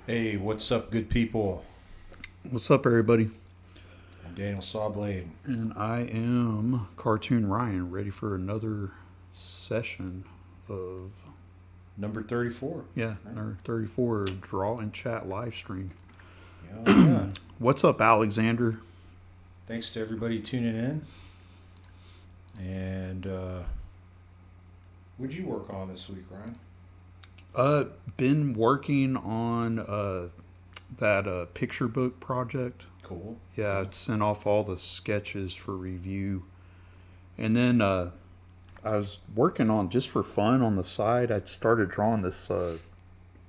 Hey, what's up, good people? What's up, everybody? I'm Daniel Sawblade. And I am Cartoon Ryan, ready for another session of Number 34. Right? number 34 Draw and Chat live stream. Yeah. What's up, Alexander? Thanks to everybody tuning in. And what'd you work on this week, Ryan? Been working on that picture book project. Cool. Yeah, I sent off all the sketches for review. And then I was working on, just for fun on the side, I started drawing this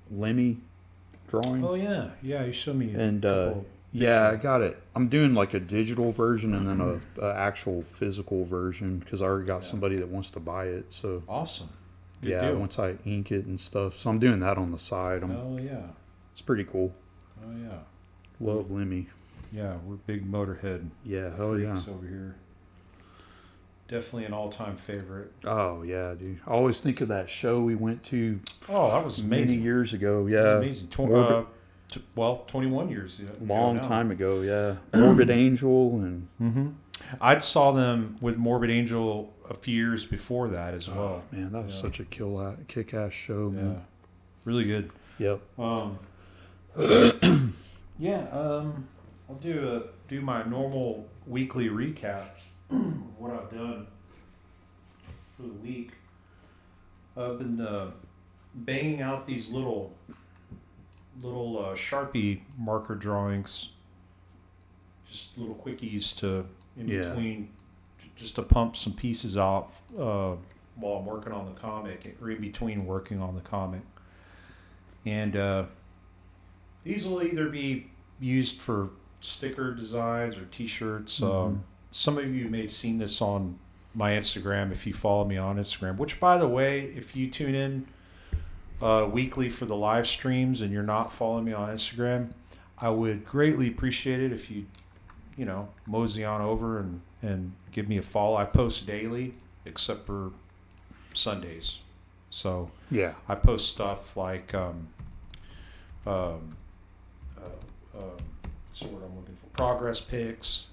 Lemmy drawing. Oh, yeah. Yeah, you showed me And yeah, I got it. I'm doing like a digital version and then a actual physical version because I already got somebody that wants to buy it. So awesome. Good yeah, deal. once I ink it and stuff. So I'm doing that on the side. Oh, yeah. It's pretty cool. Oh, yeah. Love Lemmy. Yeah, we're big Motorhead Yeah, hell yeah. freaks over here. Definitely an all-time favorite. Oh yeah, dude. I always think of that show we went to. Oh, that was amazing. Many years ago. Yeah, that was amazing. 21 years ago. Long time ago. Yeah, Morbid Angel and. Mm-hmm. I saw them with Morbid Angel a few years before that as well. Oh, man, that was such a kick-ass show. Yeah, man. really good. Yep. Yeah. I'll do my normal weekly recap of what I've done for the week. I've been banging out these little Sharpie marker drawings, just little quickies to in between, just to pump some pieces out while I'm working on the comic, or in between working on the comic. And these will either be used for sticker designs or T-shirts. Some of you may have seen this on my Instagram if you follow me on Instagram. Which, by the way, if you tune in weekly for the live streams and you're not following me on Instagram, I would greatly appreciate it if you mosey on over and give me a follow. I post daily except for Sundays. So yeah, I post stuff like what's the word I'm looking for? Progress pics,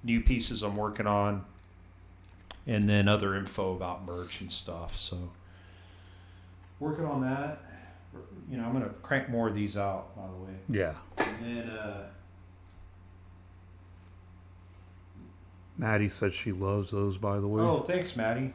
new pieces I'm working on, and then other info about merch and stuff. So working on that. I'm gonna crank more of these out, by the way. Yeah. And then Maddie said she loves those, by the way. oh, thanks, Maddie.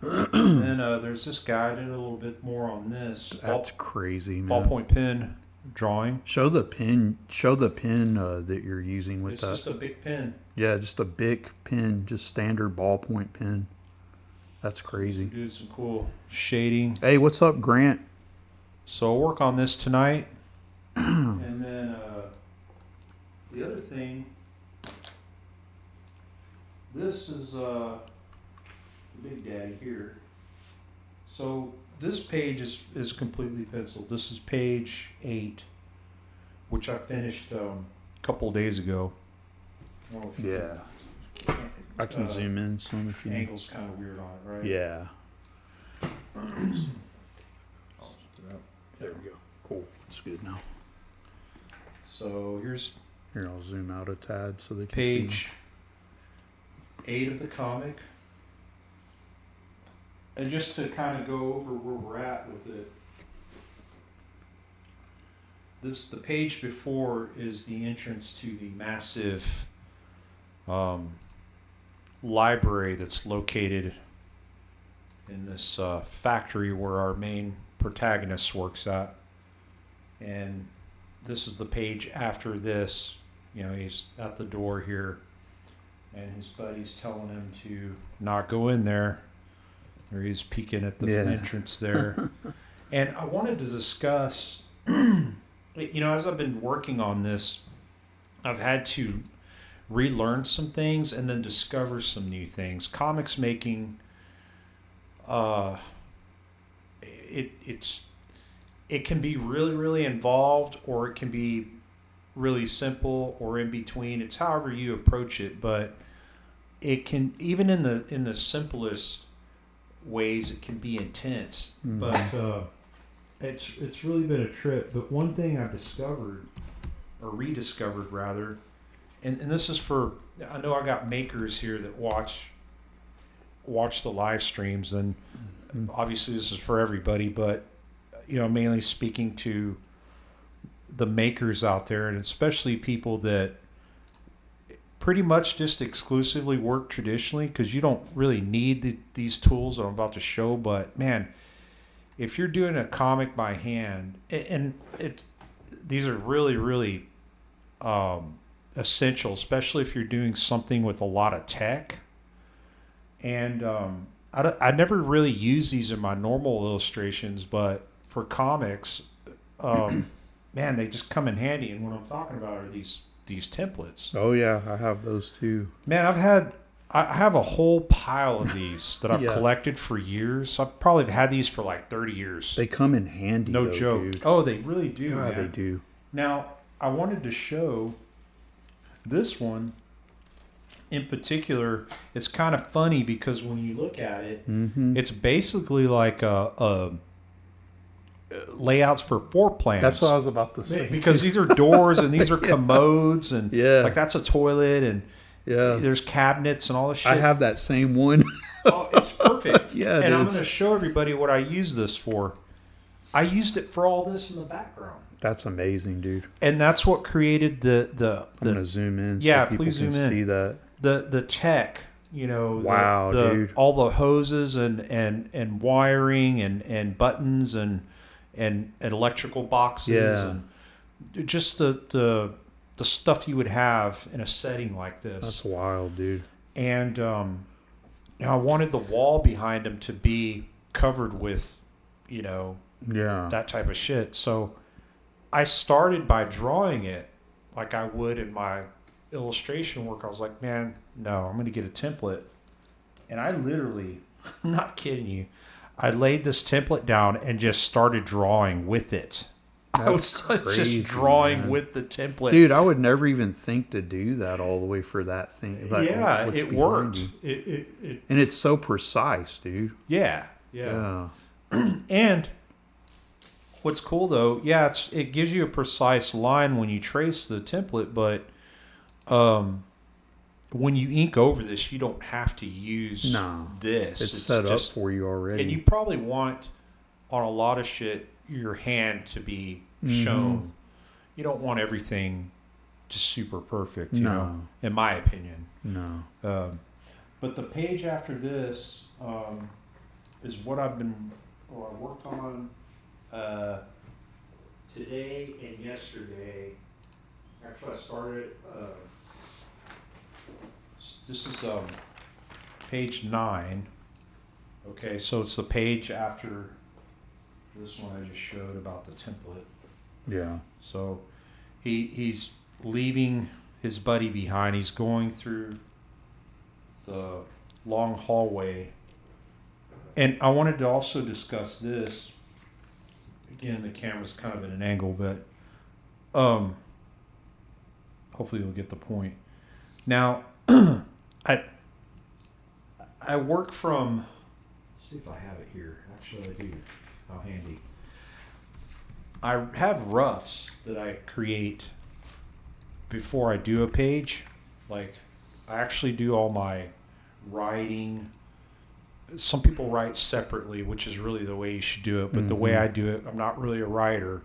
And then there's this guy. I did a little bit more on this. That's crazy, man. Ballpoint pen drawing. Show the pen. That you're using with that. It's just a big pen. Yeah, just a big pen, just standard ballpoint pen. That's crazy. Do some cool shading. Hey, what's up, Grant? So I'll work on this tonight. And then the other thing, this is the Big Daddy here. So this page is completely penciled. This is page 8, which I finished a couple days ago. Yeah. I can zoom in some if you need. Angle's kind of weird on it, right? Yeah. There we go. Cool. It's good now. So Here, I'll zoom out a tad so they can page 8 of the comic. And just to kind of go over where we're at with it, the page before is the entrance to the massive library that's located in this factory where our main protagonist works at. And this is the page after this. He's at the door here, and his buddy's telling him to not go in there. Or he's peeking at the entrance there. And I wanted to discuss, as I've been working on this, I've had to relearn some things and then discover some new things. Comics making, it can be really, really involved, or it can be really simple, or in between. It's however you approach it, but it can, even in the simplest ways, it can be intense. Mm-hmm. But it's really been a trip. But one thing I've discovered, or rediscovered rather, and this is for, I know I got makers here that watch the live streams, and obviously this is for everybody, but mainly speaking to the makers out there, and especially people that pretty much just exclusively work traditionally, because you don't really need these tools that I'm about to show. But man, if you're doing a comic by hand, and these are really, really essential, especially if you're doing something with a lot of tech. And I never really use these in my normal illustrations, but for comics, man, they just come in handy. And what I'm talking about are these templates. Oh yeah, I have those too. Man, I have a whole pile of these that I've collected for years. I've probably had these for like 30 years. They come in handy. No though, joke. Dude. Oh, they really do. God, man. they do. Now, I wanted to show this one in particular. It's kind of funny because when you look at it, it's basically like a layouts for floor plans. That's what I was about to say. Because these are doors and these are commodes, and like that's a toilet, and there's cabinets and all this shit. I have that same one. Oh, it's perfect. Yeah, and I'm going to show everybody what I use this for. I used it for all this in the background. That's amazing, dude. And that's what created the I'm gonna zoom in. Yeah, so people please can zoom in. See that. The tech, Wow, dude. all the hoses and wiring and buttons and electrical boxes and just the stuff you would have in a setting like this. That's wild, dude. And I wanted the wall behind them to be covered with, that type of shit. So I started by drawing it like I would in my illustration work. I was like, man, no, I'm going to get a template. And I literally, I'm not kidding you, I laid this template down and just started drawing with it. I was crazy, just drawing man. with the template. Dude, I would never even think to do that all the way for that thing. Like, it worked. It and it's so precise, dude. Yeah. And what's cool though, it gives you a precise line when you trace the template, but when you ink over this, you don't have to use this. It's set up for you already. And you probably want, on a lot of shit, your hand to be shown. You don't want everything just super perfect, you know, in my opinion. No. But the page after this is what I worked on today and yesterday. Actually, I started. This is page 9. Okay, so it's the page after this one I just showed about the template. Yeah. So he's leaving his buddy behind. He's going through the long hallway. And I wanted to also discuss this. Again, the camera's kind of at an angle, but hopefully you'll get the point. Now, I work from, let's see if I have it here. Actually, I do. How handy. I have roughs that I create before I do a page. Like, I actually do all my writing. Some people write separately, which is really the way you should do it. But the way I do it, I'm not really a writer.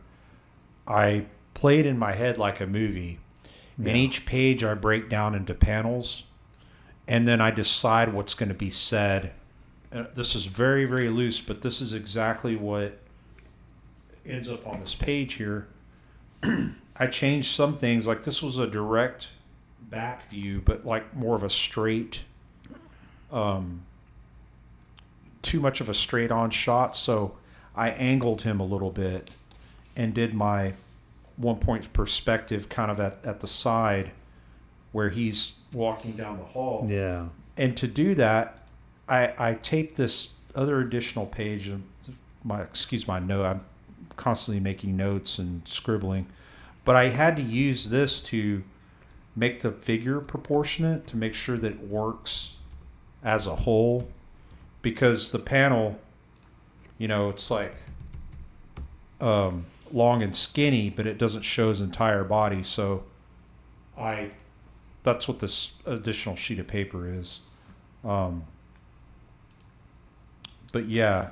I play it in my head like a movie. Yeah. And each page I break down into panels. And then I decide what's going to be said. This is very, very loose, but this is exactly what ends up on this page here. I changed some things. Like, this was a direct back view, but like more of a straight, too much of a straight on shot. So I angled him a little bit and did my 1 point perspective kind of at the side where he's walking down the hall. Yeah. And to do that, I taped this other additional page. Excuse my note. I'm constantly making notes and scribbling, but I had to use this to make the figure proportionate to make sure that it works as a whole. Because the panel, it's like long and skinny, but it doesn't show his entire body. So that's what this additional sheet of paper is. But yeah,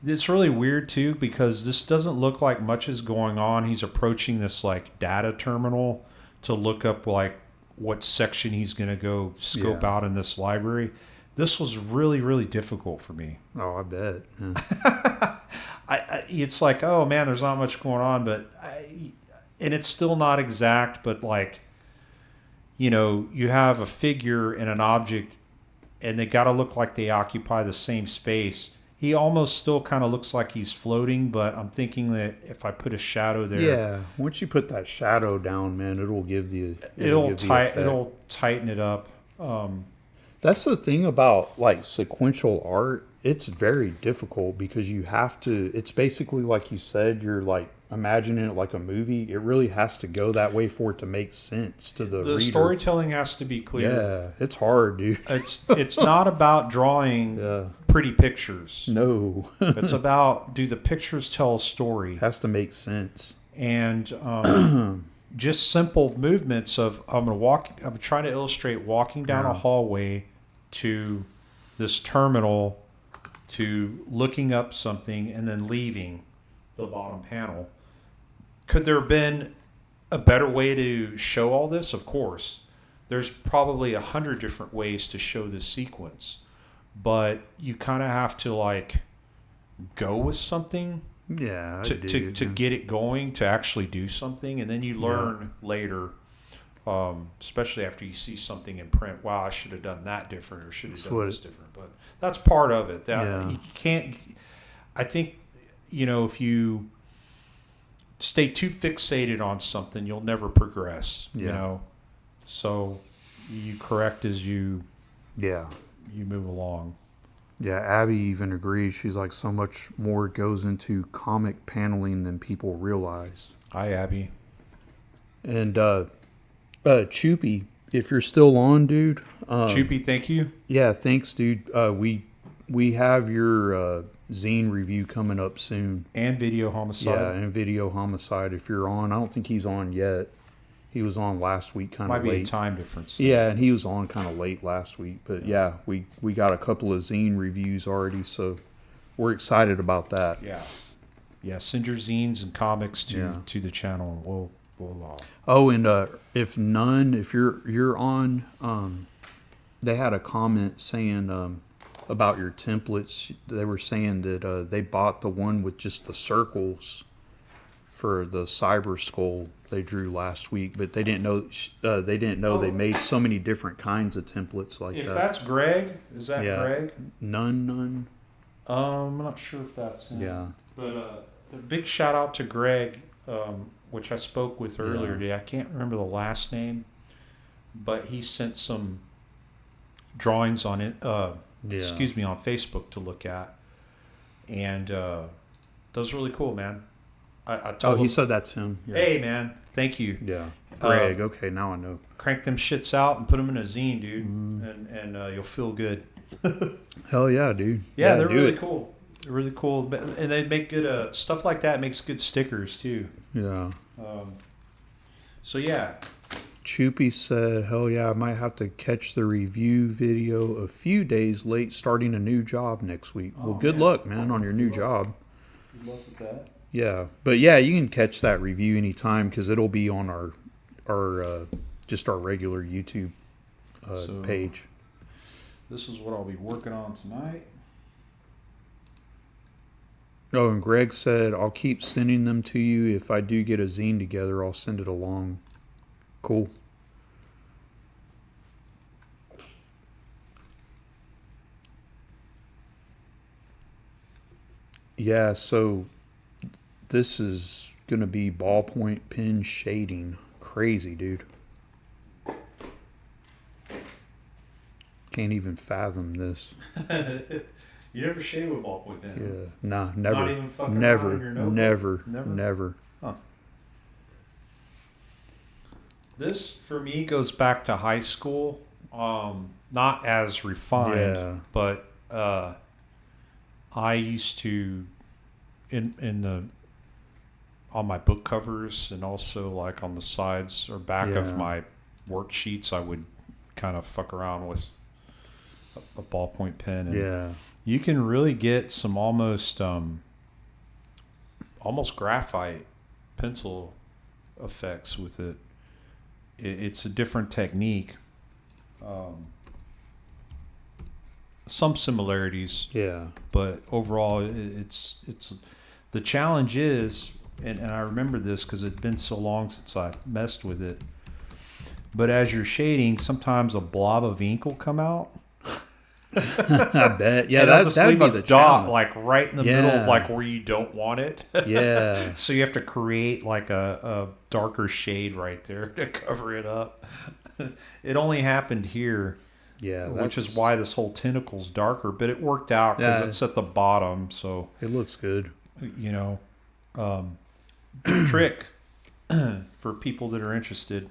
it's really weird too, because this doesn't look like much is going on. He's approaching this like data terminal to look up like what section he's going to go scope out in this library. This was really, really difficult for me. Oh, I bet. Yeah. It's like, oh man, there's not much going on, and it's still not exact, but like, you have a figure and an object and they got to look like they occupy the same space. He almost still kind of looks like he's floating, but I'm thinking that if I put a shadow there, yeah, once you put that shadow down, man, it'll tighten it up. That's the thing about like sequential art. It's very difficult because you have to. It's basically like you said. You're like imagining it like a movie. It really has to go that way for it to make sense to the reader. The storytelling has to be clear. Yeah, it's hard, dude. It's not about drawing pretty pictures. No. It's about, do the pictures tell a story? It has to make sense. And just simple movements of I'm trying to illustrate walking down a hallway to this terminal, to looking up something, and then leaving the bottom panel. Could there have been a better way to show all this? Of course. There's probably 100 different ways to show this sequence, but you kind of have to like go with something to get it going, to actually do something, and then you learn later, especially after you see something in print. Wow, I should have done that different, or should have done this different. But that's part of it. You can't. I think if you stay too fixated on something, you'll never progress. So you correct as you move along. Yeah, Abby even agrees. She's like, so much more goes into comic paneling than people realize. Hi, Abby. And Choopy, if you're still on, dude. Choopy, thank you. Yeah, thanks, dude. We have your zine review coming up soon. And Video Homicide. Yeah, and Video Homicide. If you're on, I don't think he's on yet. He was on last week, kind of late. Might be a time difference. Yeah, and he was on kind of late last week. But yeah, we got a couple of zine reviews already, so we're excited about that. Yeah. Send your zines and comics to the channel, and we'll Oh, and if you're on, they had a comment saying about your templates. They were saying that they bought the one with just the circles for the Cyber Skull they drew last week, but they didn't know they made so many different kinds of templates like that. If that's Greg, is that Greg? None. I'm not sure if that's him. Yeah. But a big shout out to Greg, which I spoke with earlier today. I can't remember the last name, but he sent some drawings on it. On Facebook to look at, and those are really cool, man. I told him, he said that's him. Yeah. Hey, man, thank you. Yeah, Greg. Okay, now I know. Crank them shits out and put them in a zine, dude, and you'll feel good. Hell yeah, dude. Yeah, they're really cool. They're really cool, and they make good stuff like that. Makes good stickers too. Yeah. So yeah. Choopy said, hell yeah, I might have to catch the review video a few days late, starting a new job next week. Well, good luck, man, on your new job. Good luck with that. Yeah, but yeah, you can catch that review anytime because it'll be on our regular YouTube page. This is what I'll be working on tonight. Oh, and Greg said, I'll keep sending them to you. If I do get a zine together, I'll send it along. Cool. Yeah, so this is going to be ballpoint pen shading. Crazy, dude. Can't even fathom this. You never shade with ballpoint pen? Yeah, nah, never. Not even fucking around in your notebook? Never. Huh. This, for me, goes back to high school. Not as refined, Yeah. but I used to in the on my book covers and also like on the sides or back of Yeah. my worksheets, I would kind of fuck around with a ballpoint pen, and Yeah. you can really get some almost graphite pencil effects with it. It's a different technique. Um, some similarities, Yeah. but overall, it's the challenge is, and I remember this because it's been so long since I messed with it. But as you're shading, sometimes a blob of ink will come out. I bet. Yeah, And I'll just that'd leave be a the dot challenge. like right in the middle of like where you don't want it. Yeah. So you have to create like a darker shade right there to cover it up. It only happened here, Yeah. which is why this whole tentacle's darker. But it worked out because Yeah. it's at the bottom. So It looks good. you know, trick for people that are interested.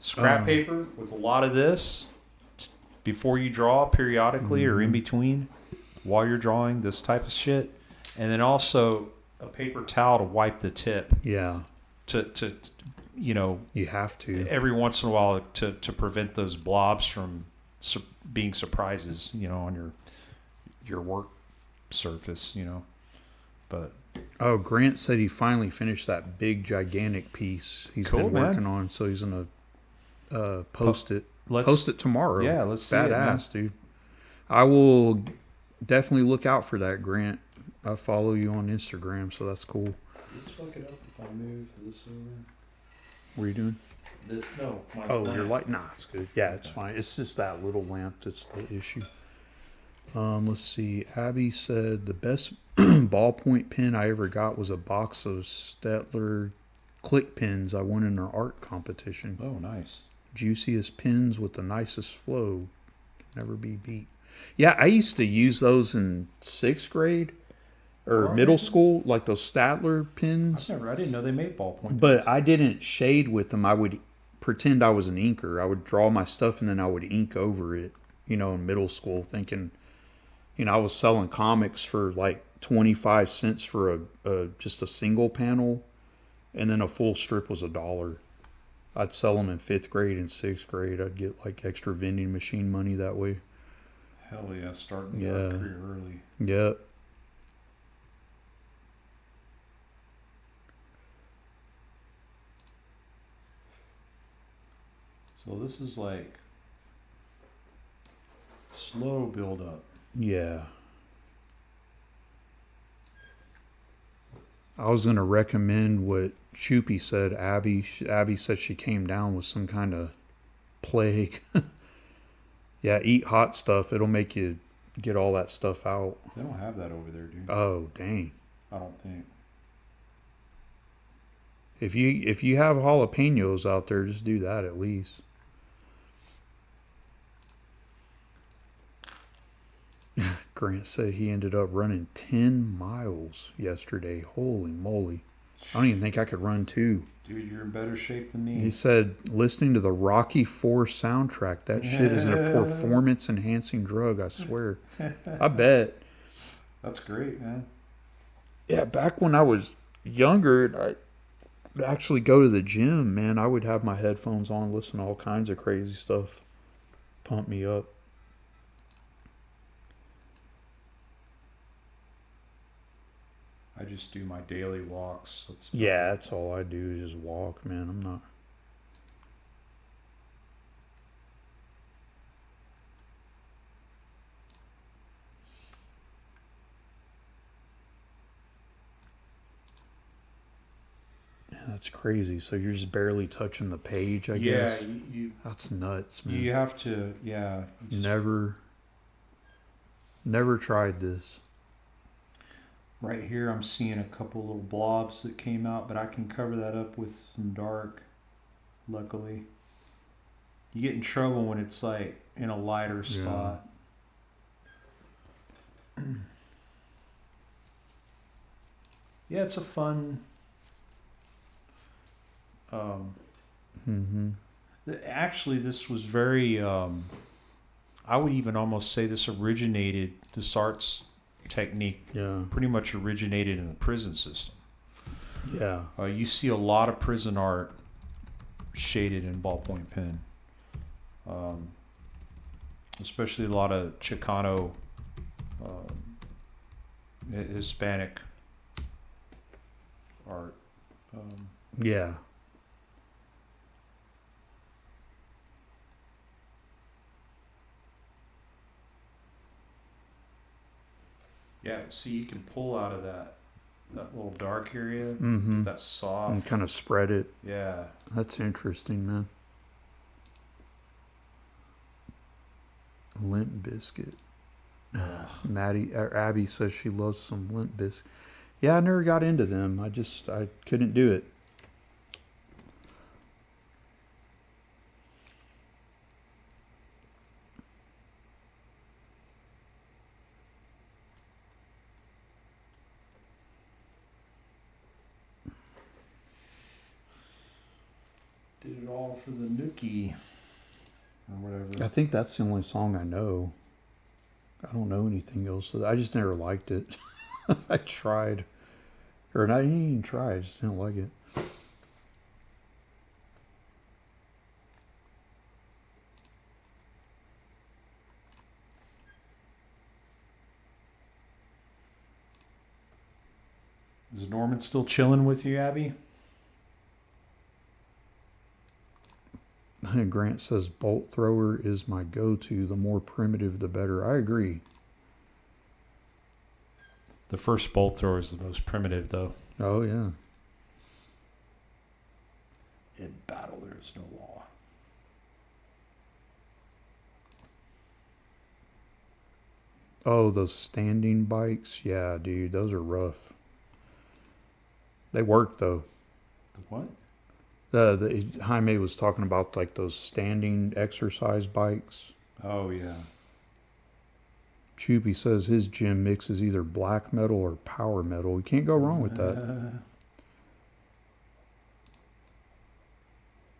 Scrap paper with a lot of this before you draw periodically or in between while you're drawing this type of shit, and then also a paper towel to wipe the tip Yeah. to you know, You have to. every once in a while to prevent those blobs from being surprises, you know, on your work surface, you know. But Oh, Grant said he finally finished that big, gigantic piece he's Cool, been man. working on, so he's gonna post it. let's Post it tomorrow. Yeah, let's see it, man. Badass, dude. I will definitely look out for that, Grant. I follow you on Instagram, so that's cool. Let's fuck it up if I move this over. What are you doing? No, my Oh, lamp. your light? Nah, it's good. Yeah, it's fine. It's just that little lamp that's the issue. Let's see. Abby said the best ballpoint pen I ever got was a box of Stettler click pens I won in an art competition. Oh, nice. Juiciest pens with the nicest flow. Never be beat. Yeah, I used to use those in 6th grade or Oh, middle yeah. school, like those Statler pens. I didn't know they made ballpoint. But I didn't shade with them. I would pretend I was an inker. I would draw my stuff and then I would ink over it, you know, in middle school, thinking, you know, I was selling comics for like 25 cents for just a single panel, and then a full strip was $1. I'd sell them in 5th grade and 6th grade. I'd get like extra vending machine money that way. Hell yeah, starting Yeah. your career early. Yep. So this is like slow build up. Yeah. I was going to recommend what Choopy said. Abby said she came down with some kind of plague. Yeah, eat hot stuff. It'll make you get all that stuff out. They don't have that over there, dude. Oh, dang. I don't think. If you have jalapenos out there, just do that at least. Grant said he ended up running 10 miles yesterday. Holy moly. I don't even think I could run 2. Dude, you're in better shape than He me. said listening to the Rocky 4 soundtrack, that shit is a performance enhancing drug, I swear. I bet. That's great, man. Yeah, back when I was younger, I'd actually go to the gym, man. I would have my headphones on, listen to all kinds of crazy stuff. Pump me up. I just do my daily walks. Yeah, that's all I do is just walk, man. I'm not. Yeah, that's crazy. So you're just barely touching the page, I guess. you That's nuts, man. you have to, yeah. you just- Never tried this. Right here, I'm seeing a couple little blobs that came out, but I can cover that up with some dark. Luckily, you get in trouble when it's like in a lighter Yeah. spot. Yeah, it's a fun. Mm-hmm. Actually, this was very. I would even almost say this art's technique Yeah. pretty much originated in the prison system. Yeah. You see a lot of prison art shaded in ballpoint pen, especially a lot of Chicano, Hispanic art. Yeah. Yeah, see, you can pull out of that little dark area, Mm-hmm. that soft. And kind of spread it. Yeah. That's interesting, man. Limp biscuit. Abby says she loves some Limp biscuit. Yeah, I never got into them. I couldn't do it. Did it all for the nookie or whatever. I think that's the only song I know. I don't know anything else. I just never liked it. I tried. Or I didn't even try. I just didn't like it. Is Norman still chilling with you, Abby? Grant says bolt thrower is my go-to. The more primitive, the better. I agree. The first bolt thrower is the most primitive, though. Oh, yeah. In battle, there is no law. Oh, those standing bikes. Yeah, dude, those are rough. They work, though. The what? The Jaime was talking about like those standing exercise bikes. Oh, yeah. Choopy says his gym mixes either black metal or power metal. You can't go wrong with that.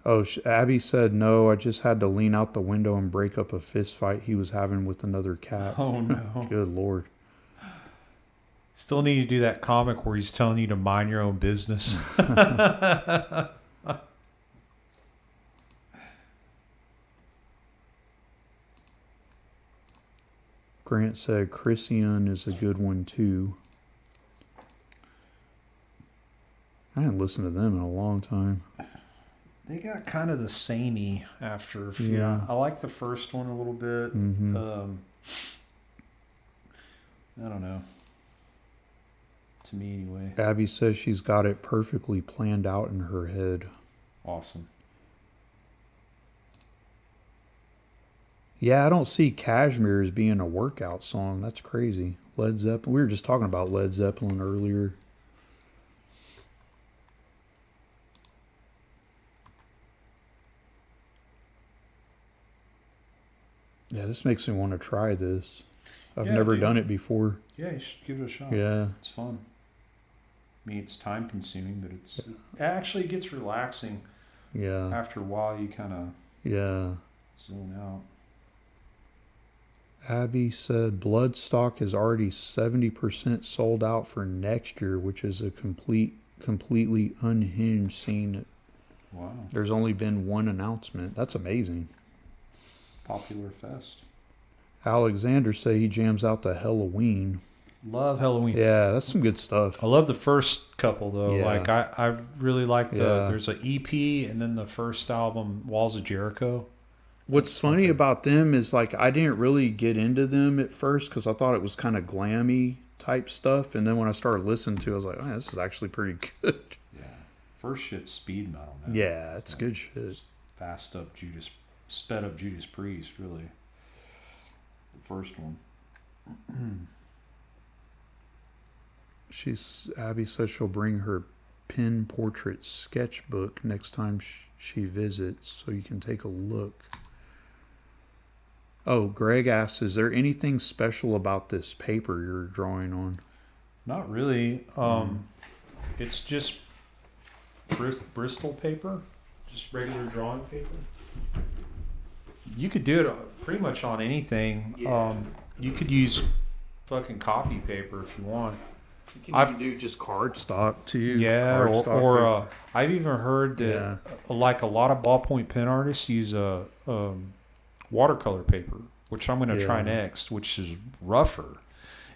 Oh, Abby said, no, I just had to lean out the window and break up a fist fight he was having with another cat. Oh, no. Good Lord. Still need to do that comic where he's telling you to mind your own business. Grant said Christian is a good one too. I haven't listened to them in a long time. They got kind of the samey after a few. Yeah. I like the first one a little bit. Mm-hmm. I don't know. To me, anyway. Abby says she's got it perfectly planned out in her head. Awesome. Yeah, I don't see Cashmere as being a workout song. That's crazy. Led Zeppelin. We were just talking about Led Zeppelin earlier. Yeah, this makes me want to try this. I've never done it before. Yeah, you should give it a shot. Yeah. It's fun. I mean, it's time consuming, but it actually gets relaxing. Yeah. After a while, you kind of zone out. Abby said Bloodstock is already 70% sold out for next year, which is a completely unhinged scene. Wow. There's only been one announcement. That's amazing. Popular fest. Alexander say he jams out to Halloween. Love Halloween. Yeah, that's some good stuff. I love the first couple though. Yeah. Like I really like there's an EP and then the first album, Walls of Jericho. What's funny about them is like I didn't really get into them at first because I thought it was kind of glammy type stuff, and then when I started listening to it, I was like, oh, this is actually pretty good. Yeah. First shit's speed metal, man. Yeah, it's good shit. Sped up Judas Priest, really. The first one. Abby says she'll bring her pen portrait sketchbook next time she visits, so you can take a look. Oh, Greg asks, is there anything special about this paper you're drawing on? Not really. It's just Bristol paper, just regular drawing paper. You could do it pretty much on anything. Yeah. You could use fucking copy paper if you want. You can even do just cardstock too. Yeah, Cardstock or paper. I've even heard that like a lot of ballpoint pen artists use watercolor paper, which I'm going to try next, which is rougher.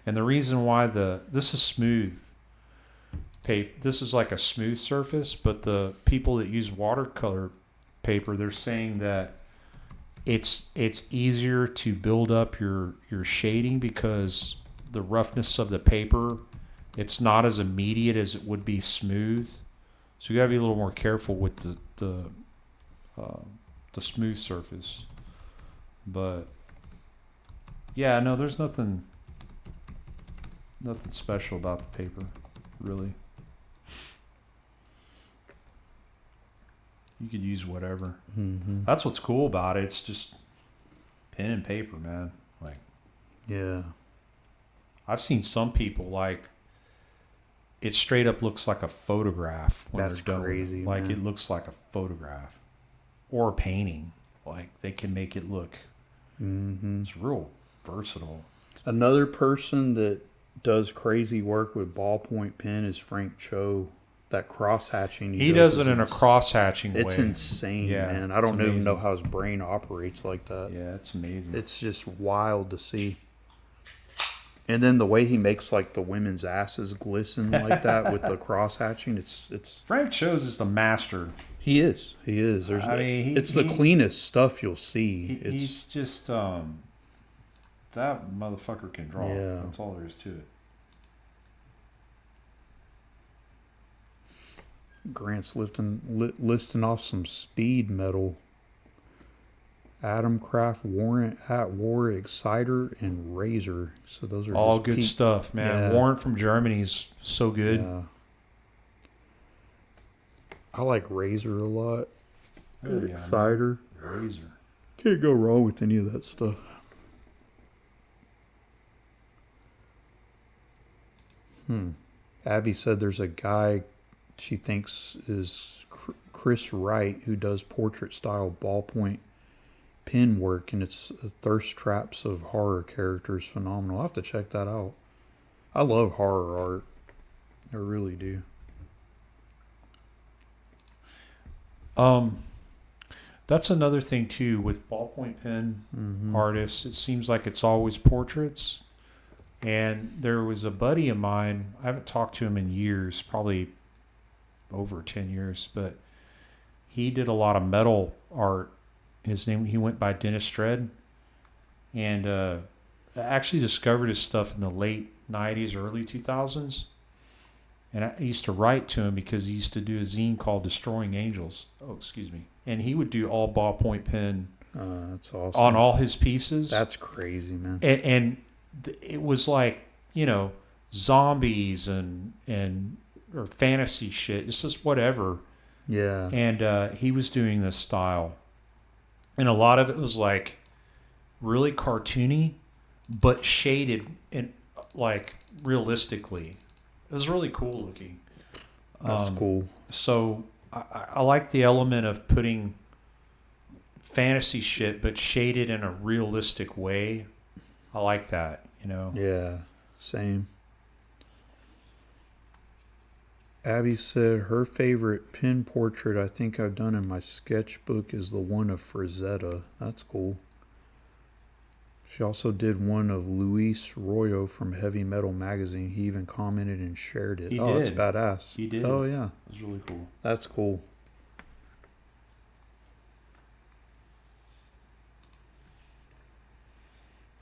And the reason why this is smooth paper, this is like a smooth surface, but the people that use watercolor paper, they're saying that it's easier to build up your shading because the roughness of the paper, it's not as immediate as it would be smooth. So you gotta be a little more careful with the smooth surface. But yeah, no, there's nothing special about the paper, really. You could use whatever. Mm-hmm. That's what's cool about it. It's just pen and paper, man. Like, yeah, I've seen some people like it straight up looks like a photograph when that's they're done. crazy. Like man. it looks like a photograph or a painting. Like they can make it look. Mm-hmm. It's real versatile. Another person that does crazy work with ballpoint pen is Frank Cho. That cross hatching he does it in a cross hatching way. It's insane, Yeah, man. I don't it's even know amazing. how his brain operates like that. Yeah, it's amazing. It's just wild to see. And then the way he makes like the women's asses glisten like that with the cross hatching, it's Frank Shows is the master. He is. There's it's the cleanest stuff you'll see. He's just that motherfucker can draw. Yeah. That's all there is to it. Grant's listing off some speed metal. Atomcraft, Warrant at War, Exciter, and Razor. So those are all just good stuff, man. Yeah. Warrant from Germany is so good. Yeah. I like Razor a lot. Oh, yeah, Exciter. Razor. Can't go wrong with any of that stuff. Abby said there's a guy she thinks is Chris Wright who does portrait style ballpoint pen work, and it's thirst traps of horror characters. Phenomenal. I'll have to check that out. I love horror art. I really do. That's another thing too with ballpoint pen artists. It seems like it's always portraits. And there was a buddy of mine. I haven't talked to him in years, probably over 10 years, but he did a lot of metal art. He went by Dennis Dredd, and I actually discovered his stuff in the late 90s, early 2000s. And I used to write to him because he used to do a zine called Destroying Angels. Oh, excuse me. And he would do all ballpoint pen That's awesome. on all his pieces. That's crazy, man. And it was like, zombies or fantasy shit. It's just whatever. Yeah. And he was doing this style. And a lot of it was like really cartoony, but shaded and like realistically. It was really cool looking. That's cool. So I like the element of putting fantasy shit, but shaded in a realistic way. I like that, Yeah, same. Abby said her favorite pen portrait I think I've done in my sketchbook is the one of Frazetta. That's cool. She also did one of Luis Royo from Heavy Metal Magazine. He even commented and shared it. He That's did. badass. He did. Oh, yeah. It was really cool. That's cool.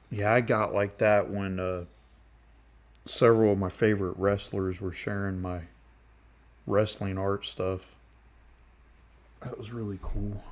Yeah, I got like that when several of my favorite wrestlers were sharing my wrestling art stuff. That was really cool.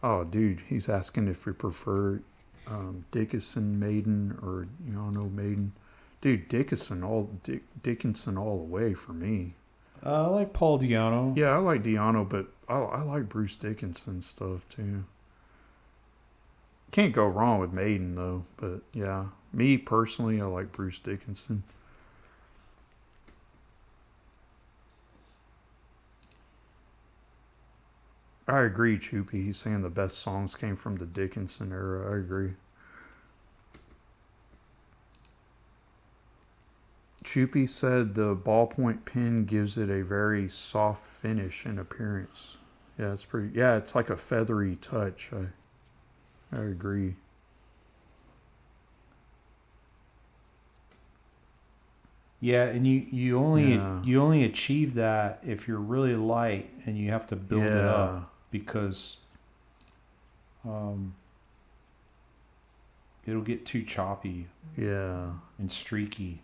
Oh, dude, he's asking if we prefer Dickinson Maiden or Yano Maiden. Dude, Dickinson all the way for me. I like Paul Di'Anno. Yeah, I like Di'Anno, but I like Bruce Dickinson stuff too. Can't go wrong with Maiden though, but yeah, me personally, I like Bruce Dickinson. I agree, Choopy. He's saying the best songs came from the Dickinson era. I agree. Choopy said the ballpoint pen gives it a very soft finish and appearance. Yeah, it's pretty. Yeah, it's like a feathery touch. I agree. Yeah, and you only achieve that if you're really light and you have to build it up because it'll get too choppy. Yeah. And streaky.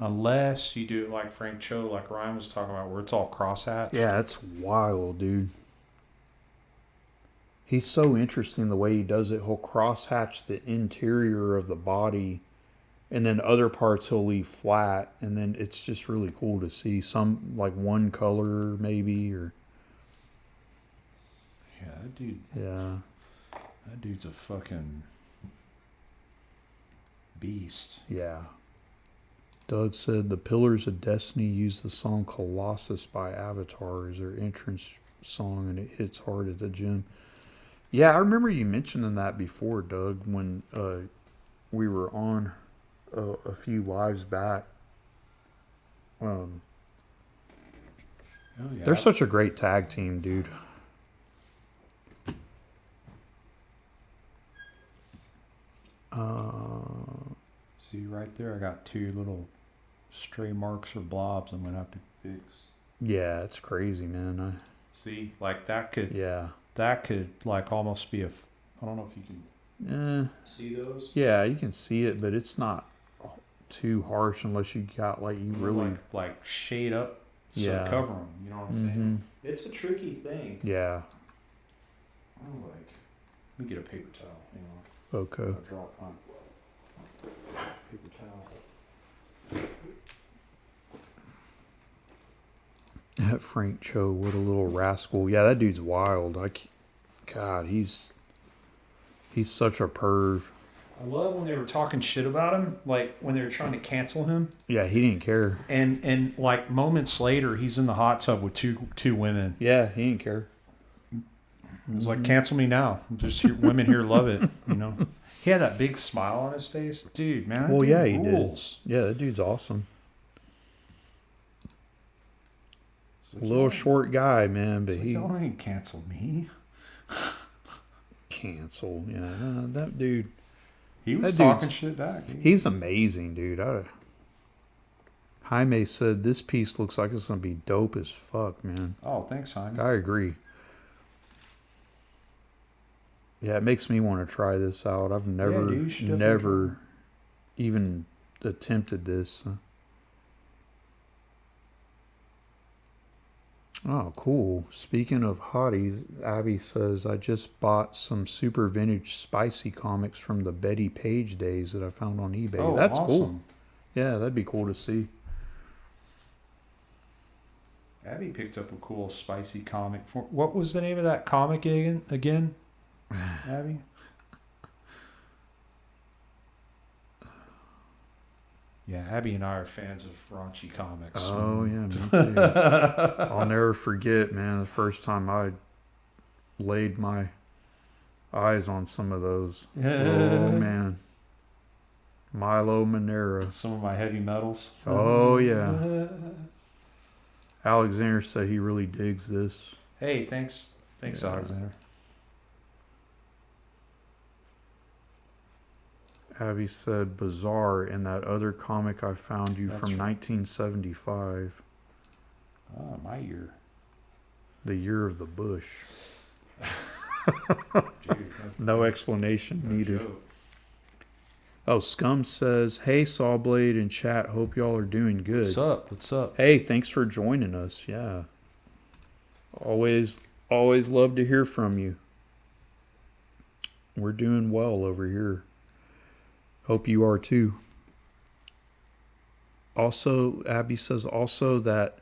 Unless you do it like Frank Cho, like Ryan was talking about, where it's all crosshatch. Yeah, it's wild, dude. He's so interesting the way he does it. He'll crosshatch the interior of the body, and then other parts he'll leave flat, and then it's just really cool to see some like one color maybe or. Yeah, that dude. Yeah. That dude's a fucking beast. Yeah. Doug said the Pillars of Destiny used the song Colossus by Avatar as their entrance song, and it hits hard at the gym. Yeah, I remember you mentioning that before, Doug, when we were on a few lives back. Oh, yeah. They're such a great tag team, dude. See right there, I got two little stray marks or blobs I'm gonna have to fix. Yeah, it's crazy, man. See, like that could like almost be a. I don't know if you can see those. Yeah, you can see it, but it's not too harsh unless you got like you really like shade up to cover them. You know what I'm saying? It's a tricky thing. Yeah. I'm like, let me get a paper towel. Hang on. Okay. I'll drop on paper towel. That Frank Cho, what a little rascal. Yeah, that dude's wild. God, he's such a perv. I love when they were talking shit about him, like when they were trying to cancel him. Yeah, he didn't care. And like moments later, he's in the hot tub with two women. Yeah, he didn't care. It's like, cancel me now. Just women here love it, you know. He had that big smile on his face, dude. Man, well, yeah, he rules. did. Yeah, that dude's awesome. A little short guy, man, but he ain't canceled me. Cancel, yeah, that dude. He was talking shit back. He's amazing, dude. Jaime said this piece looks like it's gonna be dope as fuck, man. Oh, thanks, Jaime. I agree. Yeah, it makes me want to try this out. I've never even attempted this. Oh, cool. Speaking of hotties, Abby says, I just bought some super vintage spicy comics from the Betty Page days that I found on eBay. Oh, that's awesome. cool. Yeah, that'd be cool to see. Abby picked up a cool spicy comic. What was the name of that comic again? Abby? Yeah, Abby and I are fans of raunchy comics. Oh, yeah, me too. I'll never forget, man, the first time I laid my eyes on some of those. Oh, man. Milo Manera. Some of my heavy metals. Oh, yeah. Alexander said he really digs this. Hey, thanks. Thanks, Alexander. Abby said, bizarre, in that other comic I found you from 1975. Oh, my year. The year of the bush. Dude, no explanation needed. Joke. Oh, Scum says, hey, Sawblade and chat, hope y'all are doing good. What's up? Hey, thanks for joining us. Yeah. Always love to hear from you. We're doing well over here. Hope you are too. Also, Abby says also that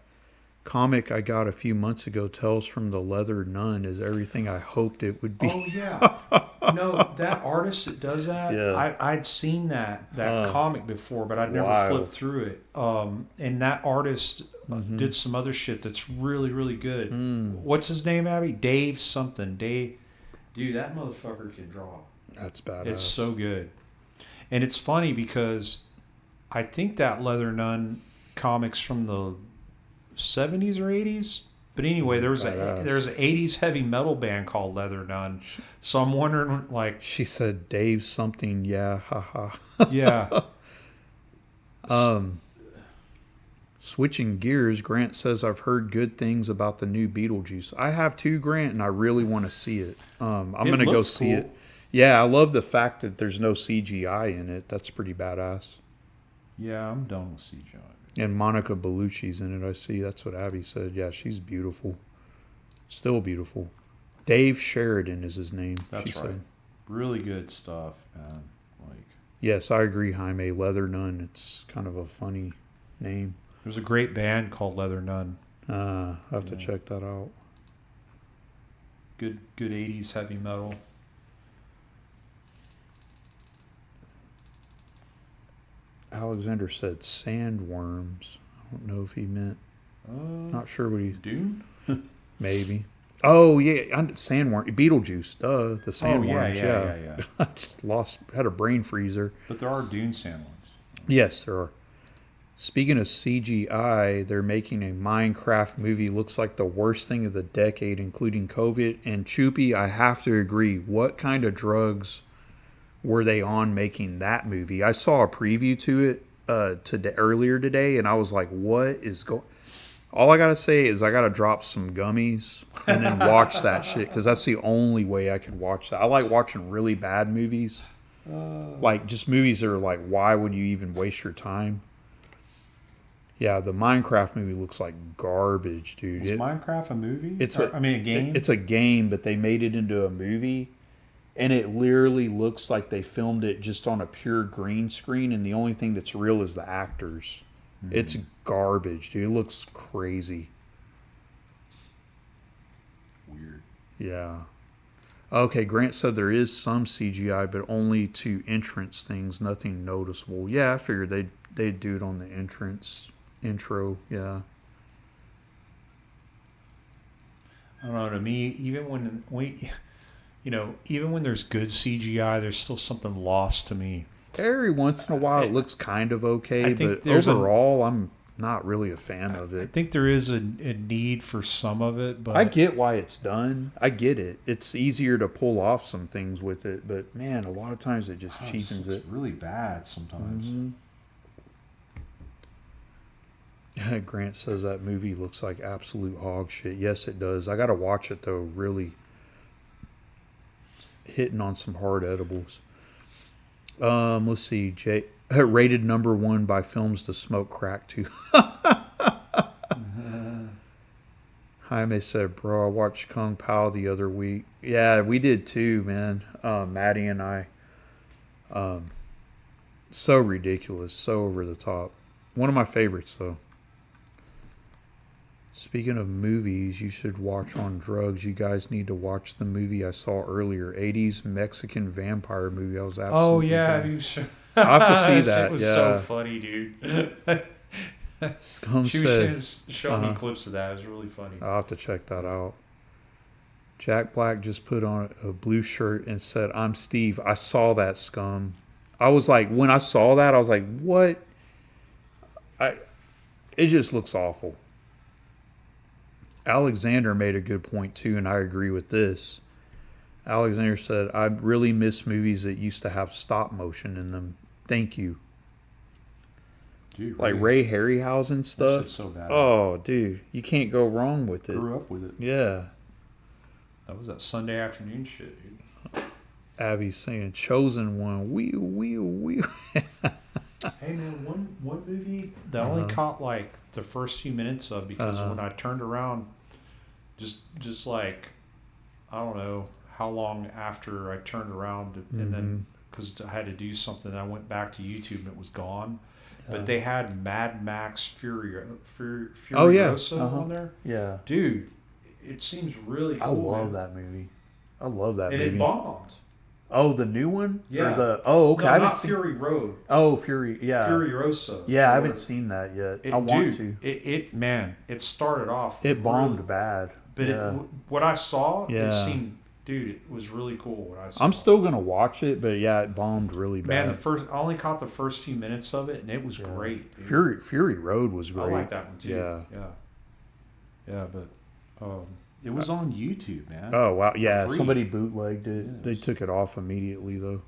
comic I got a few months ago, Tales from the Leather Nun, is everything I hoped it would be. Oh yeah. No, that artist that does that, Yeah. I'd seen that Huh. comic before, but I'd never flipped Wild. through it. And that artist Mm-hmm. did some other shit that's really, really good. Mm, What's his name, Abby? Dave something. Dave, dude, that motherfucker can draw. that's It's badass. so good. And it's funny because I think that Leather Nun comics from the 70s or 80s. But anyway, Badass. there's an 80s heavy metal band called Leather Nun. So I'm wondering, like, She said Dave something, yeah, haha. yeah, Switching gears, Grant says I've heard good things about the new Beetlejuice. I have too, Grant, and I really want to see it. I'm It gonna go looks see cool. it. Yeah, I love the fact that there's no CGI in it. That's pretty badass. Yeah, I'm done with CGI. And Monica Bellucci's in it. I see. That's what Abby said. Yeah, she's beautiful. Still beautiful. Dave Sheridan is his name. That's she right. said. Really good stuff, man. Like, Yes, I agree, Jaime. Leather Nun. It's kind of a funny name. there's a great band called Leather Nun. I have to Yeah. check that out. Good 80s heavy metal. Alexander said sandworms. I don't know if he meant. Not sure what he. Dune? Maybe. Oh yeah, sandworm. Beetlejuice. The Oh sandworms. yeah. I just had a brain freezer. But there are Dune sandworms. Yes, there are. Speaking of CGI, they're making a Minecraft movie. Looks like the worst thing of the decade, including COVID. And Choopy, I have to agree. What kind of drugs were they on making that movie? I saw a preview to it earlier today, and I was like, "What is going?" All I gotta say is I gotta drop some gummies and then watch that shit because that's the only way I could watch that. I like watching really bad movies, like just movies that are like, why would you even waste your time? Yeah, the Minecraft movie looks like garbage, dude. Is Minecraft a movie? It's I mean, a game? It's a game, but they made it into a movie, and it literally looks like they filmed it just on a pure green screen, and the only thing that's real is the actors. It's garbage, dude. It looks crazy. Weird. Yeah. Okay, Grant said there is some CGI, but only to entrance things, nothing noticeable. Yeah, I figured they'd do it on the intro. Yeah. I don't know. To me, even when even when there's good CGI, there's still something lost to me. Every once in a while, it looks kind of okay, I think but there's overall, I'm not really a fan of I it. think there is a need for some of it, but I get why it's done. I get it. It's easier to pull off some things with it, but man, a lot of times it just cheapens it. It's really bad sometimes. Grant says that movie looks like absolute hog shit. Yes, it does. I got to watch it though. Really hitting on some hard edibles. Let's see. Rated #1 by Films to Smoke Crack to. Jaime said, "Bro, I watched Kung Pao the other week." Yeah, we did too, man. Maddie and I. So ridiculous, so over the top. One of my favorites, though. Speaking of movies, you should watch on drugs. You guys need to watch the movie I saw earlier, 80s Mexican vampire movie. I was absolutely. Oh yeah, done. dude. I have to see that. Shit was yeah. so funny, dude. Scum She said, was showing me clips of that. It was really funny. I'll have to check that out. Jack Black just put on a blue shirt and said, "I'm Steve." I saw that, Scum. I was like, when I saw that, I was like, what? It just looks awful. Alexander made a good point too, and I agree with this. Alexander said, I really miss movies that used to have stop motion in them. Thank you. Dude, Like Ray Harryhausen that stuff. shit's so bad. Oh, dude. You can't go wrong with it. Grew up with it. Yeah. That was that Sunday afternoon shit, dude. Abby's saying, chosen one. Wee. Hey man, one movie that I only caught like the first few minutes of because when I turned around, just like I don't know how long after I turned around and then because I had to do something, I went back to YouTube and it was gone. but they had Mad Max Oh yeah, Furiosa on there. yeah. Dude, it seems really cool. I love that movie. I love that and movie. it bombed. Oh, the new one? Yeah. Or the okay. No, I haven't not seen. Fury Road. Oh, Fury. Yeah. Furiosa. Yeah, I haven't seen that yet. I want to. It started off. It bombed really, bad. but yeah. What I saw, Yeah. it seemed, dude, it was really cool. What I saw. I'm still gonna watch it, but yeah, it bombed really bad. Man, I only caught the first few minutes of it, and it was great. Dude. Fury Road was great. I like that one too. Yeah. But it was on YouTube, man. Oh wow, yeah. For free. Somebody bootlegged it. Yes. They took it off immediately though.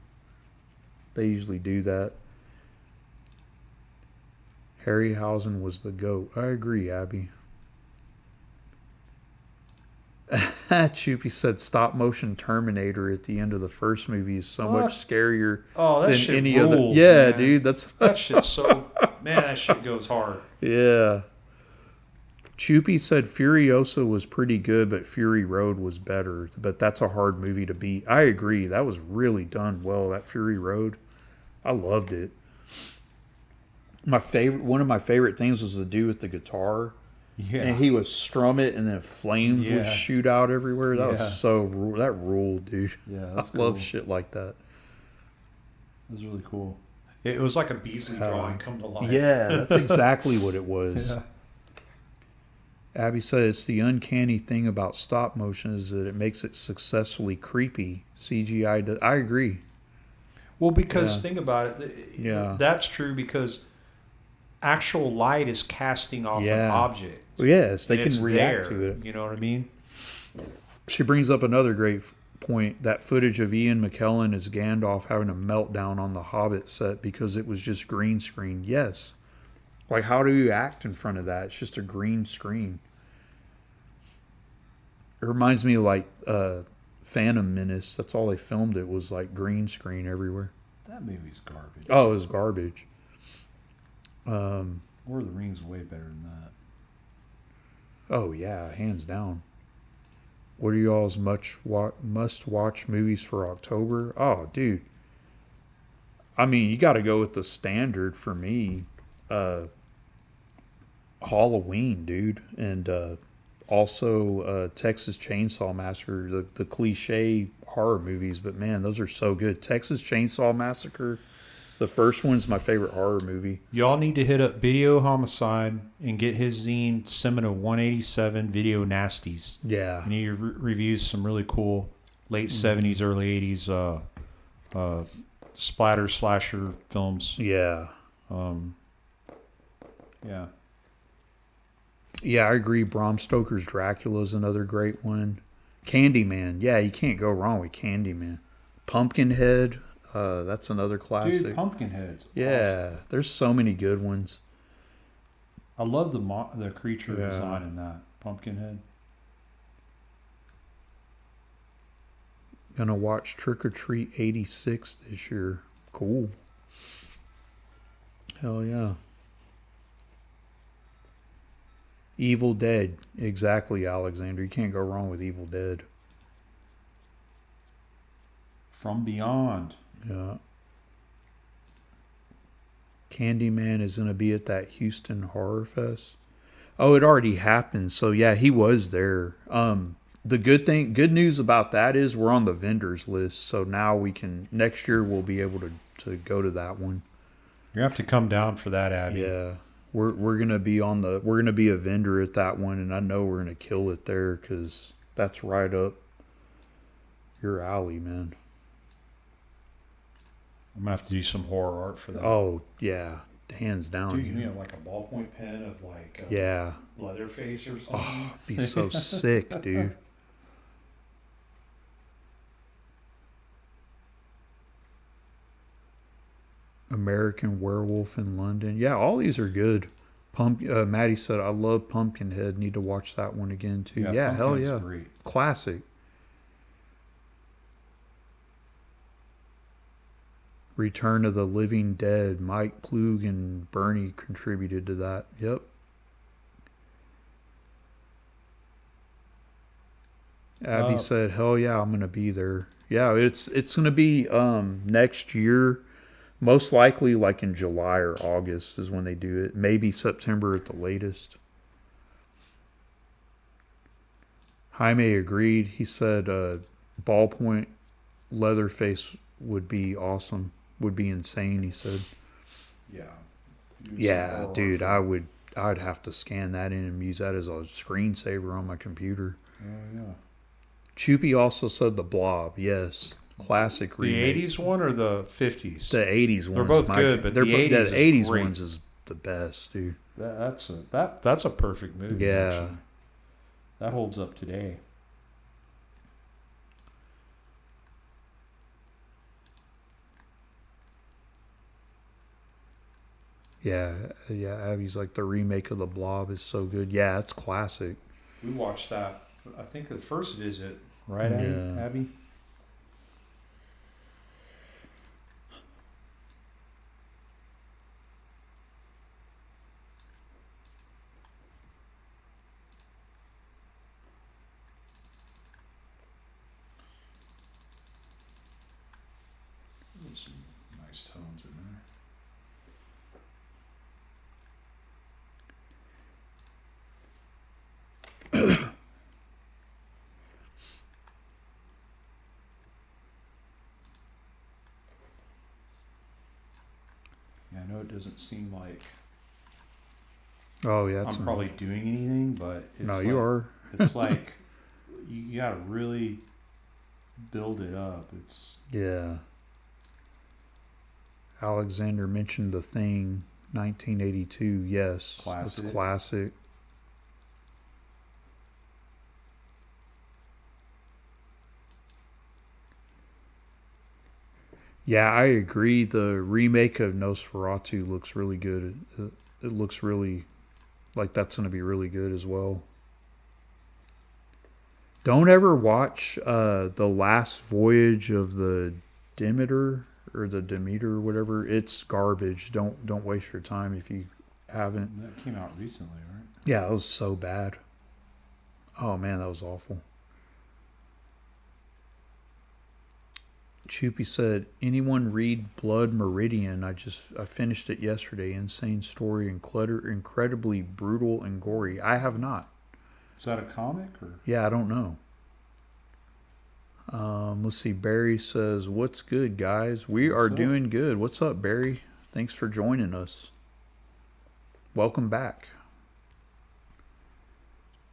They usually do that. Harryhausen was the GOAT. I agree, Abby. Choopy said stop motion Terminator at the end of the first movie is so much scarier that than shit any rules, other. Yeah, man. dude, that shit's so man. That shit goes hard. Yeah. Choopy said Furiosa was pretty good, but Fury Road was better. But that's a hard movie to beat. I agree. That was really done well. That Fury Road, I loved it. One of my favorite things was the dude with the guitar. Yeah. And he would strum it, and then flames would shoot out everywhere. That was that ruled, dude. Yeah, I love shit like that. That was really cool. It was like a Beasley drawing come to life. Yeah, that's exactly what it was. Yeah. Abby said it's the uncanny thing about stop motion is that it makes it successfully creepy. CGI does. I agree. Well, because think about it. Yeah. That's true because actual light is casting off an object. Well, yes, they and can react to it. You know what I mean? She brings up another great point. That footage of Ian McKellen as Gandalf having a meltdown on the Hobbit set because it was just green screen. Yes. Like, how do you act in front of that? It's just a green screen. It reminds me of, like, Phantom Menace. That's all they filmed. It was, like, green screen everywhere. That movie's garbage. Oh, it was garbage. Lord of the Rings is way better than that. Oh, yeah, hands down. What are y'all's must-watch movies for October? Oh, dude. I mean, you got to go with the standard for me. Halloween, dude, and also Texas Chainsaw Massacre, the cliche horror movies, but man, those are so good. Texas Chainsaw Massacre, the first one's my favorite horror movie. Y'all need to hit up Video Homicide and get his zine Semina 187 Video Nasties. Yeah, and he reviews some really cool late 70s, early 80s splatter slasher films. Yeah. Yeah. Yeah, I agree. Bram Stoker's Dracula is another great one. Candyman. Yeah, you can't go wrong with Candyman. Pumpkinhead. That's another classic. Dude, Pumpkinhead's yeah, awesome. There's so many good ones. I love the creature design in that. Pumpkinhead. Gonna watch Trick or Treat 86 this year. Cool. Hell yeah. Evil Dead. Exactly, Alexander. You can't go wrong with Evil Dead. From Beyond. Yeah. Candyman is going to be at that Houston Horror Fest. Oh, it already happened. So, yeah, he was there. The good news about that is we're on the vendors list. So now next year we'll be able to go to that one. You have to come down for that, Abby. Yeah. We're gonna be a vendor at that one, and I know we're gonna kill it there because that's right up your alley, man. I'm gonna have to do some horror art for that. Oh yeah, hands down. Dude, you know, like a ballpoint pen of like Leatherface or something. Oh, it'd be so sick, dude. American Werewolf in London. Yeah, all these are good. Maddie said, I love Pumpkinhead. Need to watch that one again, too. Yeah, hell yeah. Great. Classic. Return of the Living Dead. Mike Plug and Bernie contributed to that. Yep. Abby said, hell yeah, I'm going to be there. Yeah, it's going to be next year. Most likely, like in July or August is when they do it. Maybe September at the latest. Jaime agreed. He said ballpoint Leatherface would be awesome. Would be insane, he said. Yeah. Yeah, dude, I'd have to scan that in and use that as a screensaver on my computer. Oh, yeah. Choopy also said the Blob. Yes. Classic The remake. 80s one or the 50s? The 80s ones. They're both good, but the 80s is great. ones is the best, dude. That's a perfect movie. Yeah. Actually. That holds up today. Yeah, Abby's like, the remake of The Blob is so good. Yeah, it's classic. We watched that, I think, the first visit, right, Yeah. Abby? There's some nice tones in there. Yeah, I know it doesn't seem like Oh, yeah. I'm probably doing anything, but it's No, like, you are. It's like you gotta really build it up. It's Yeah. Alexander mentioned The Thing, 1982. Yes. Classic. It's classic. Yeah, I agree. The remake of Nosferatu looks really good. It looks really like that's going to be really good as well. Don't ever watch The Last Voyage of the Demeter or the Demeter, whatever. It's garbage. Don't waste your time if you haven't. that came out recently, right? Yeah, it was so bad. Oh man, that was awful. Choopy said, "Anyone read Blood Meridian? I finished it yesterday. Insane story, incredibly brutal and gory. I have not. Is that a comic or? Yeah, I don't know. Let's see. Barry says, "What's good, guys? We are doing good. What's up, Barry? Thanks for joining us. Welcome back."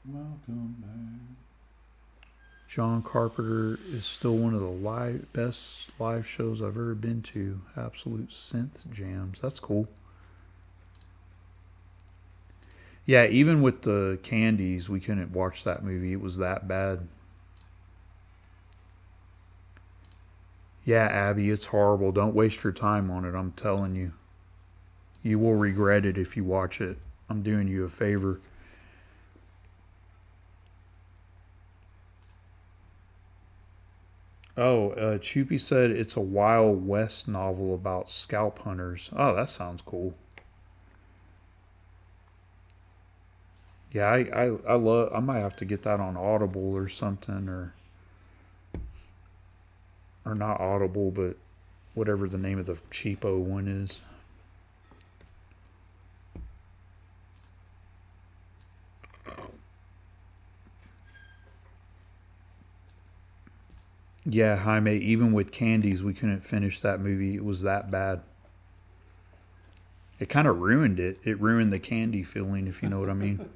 Welcome back. John Carpenter is still one of the best live shows I've ever been to. Absolute synth jams. That's cool. Yeah, even with the candies, we couldn't watch that movie. It was that bad. Yeah, Abby, it's horrible. Don't waste your time on it. I'm telling you. You will regret it if you watch it. I'm doing you a favor. Oh, Choopy said it's a Wild West novel about scalp hunters. Oh, that sounds cool. Yeah, I love. I might have to get that on Audible or something, or not Audible, but whatever the name of the cheapo one is. Yeah, Jaime, even with candies, we couldn't finish that movie. It was that bad. It kind of ruined it. It ruined the candy feeling, if you know what I mean.